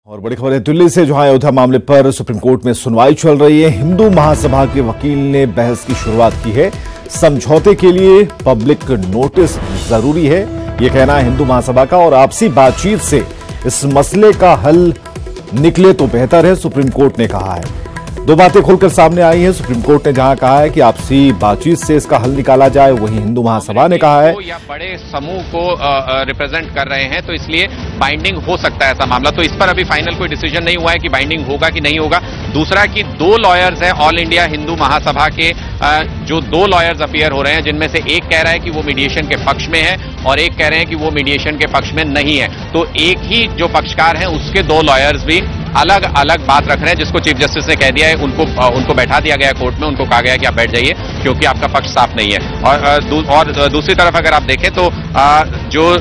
और बड़ी खबर है दिल्ली से, जहां अयोध्या मामले पर सुप्रीम कोर्ट में सुनवाई चल रही है। हिंदू महासभा के वकील ने बहस की शुरुआत की है। समझौते के लिए पब्लिक नोटिस जरूरी है, यह कहना है हिंदू महासभा का, और आपसी बातचीत से इस मसले का हल निकले तो बेहतर है, सुप्रीम कोर्ट ने कहा है। दो बातें खुलकर सामने आई हैं। सुप्रीम कोर्ट ने जहां कहा है कि आपसी बातचीत से इसका हल निकाला जाए, वहीं हिंदू महासभा ने कहा है या बड़े समूह को रिप्रेजेंट कर रहे हैं तो इसलिए बाइंडिंग हो सकता है ऐसा मामला। तो इस पर अभी फाइनल कोई डिसीजन नहीं हुआ है कि बाइंडिंग होगा कि नहीं होगा। दूसरा कि दो लॉयर्स हैं ऑल इंडिया हिंदू महासभा के, जो दो लॉयर्स अपीयर हो रहे हैं, जिनमें से एक कह रहा है कि वो मीडिएशन के पक्ष में है और एक कह रहे हैं कि वो मीडिएशन के पक्ष में नहीं है। तो एक ही जो पक्षकार है उसके दो लॉयर्स भी अलग अलग बात रख रहे हैं, जिसको चीफ जस्टिस ने कह दिया है, उनको बैठा दिया गया कोर्ट में, उनको कहा गया कि आप बैठ जाइए क्योंकि आपका पक्ष साफ नहीं है। और दूसरी तरफ अगर आप देखें तो जो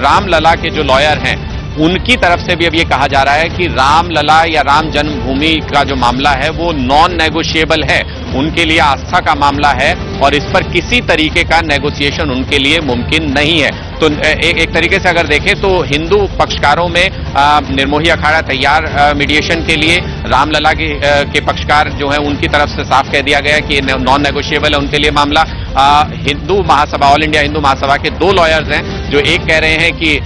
रामलला के जो लॉयर हैं उनकी तरफ से भी अब ये कहा जा रहा है कि रामलला या राम जन्मभूमि का जो मामला है वो नॉन नेगोशिएबल है, उनके लिए आस्था का मामला है और इस पर किसी तरीके का नेगोशिएशन उनके लिए मुमकिन नहीं है। तो एक तरीके से अगर देखें तो हिंदू पक्षकारों में निर्मोही अखाड़ा तैयार मीडिएशन के लिए, रामलला के पक्षकार जो है उनकी तरफ से साफ कह दिया गया कि नॉन नेगोशिएबल है उनके लिए मामला। हिंदू महासभा, ऑल इंडिया हिंदू महासभा के दो लॉयर्स हैं जो एक कह रहे हैं कि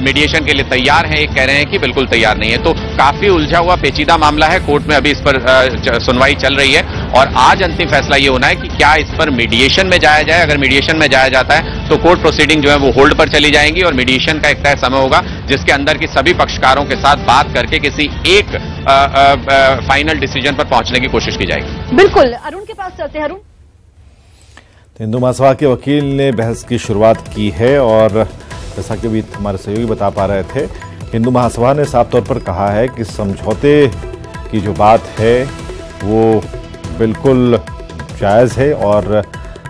मीडिएशन के लिए तैयार हैं, एक कह रहे हैं कि बिल्कुल तैयार नहीं है। तो काफी उलझा हुआ पेचीदा मामला है, कोर्ट में अभी इस पर सुनवाई चल रही है और आज अंतिम फैसला ये होना है कि क्या इस पर मीडिएशन में जाया जाए। अगर मीडिएशन में जाया जाता है तो कोर्ट प्रोसीडिंग जो है वो होल्ड पर चली जाएंगी और मीडिएशन का एक तय समय होगा जिसके अंदर की सभी पक्षकारों के साथ बात करके किसी एक फाइनल डिसीजन पर पहुंचने की कोशिश की जाएगी। बिल्कुल, अरुण के पास चलते हैं। अरुण, हिंदू महासभा के वकील ने बहस की शुरुआत की है और जैसा कि अभी हमारे सहयोगी बता पा रहे थे, हिंदू महासभा ने साफ तौर पर कहा है कि समझौते की जो बात है वो बिल्कुल जायज़ है और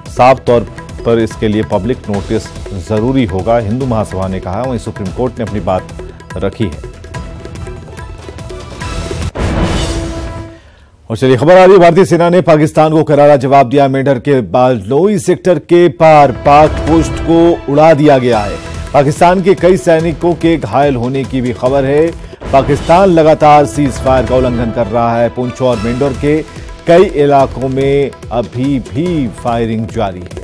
साफ तौर पर इसके लिए पब्लिक नोटिस जरूरी होगा, हिंदू महासभा ने कहा। वहीं सुप्रीम कोर्ट ने अपनी बात रखी है। और चलिए खबर आ रही है, भारतीय सेना ने पाकिस्तान को करारा जवाब दिया। मेंढर के बालनोई सेक्टर के पार पाक पोस्ट को उड़ा दिया गया है। पाकिस्तान के कई सैनिकों के घायल होने की भी खबर है। पाकिस्तान लगातार सीज फायर का उल्लंघन कर रहा है। पुंछ और मेंढर के कई इलाकों में अभी भी फायरिंग जारी है।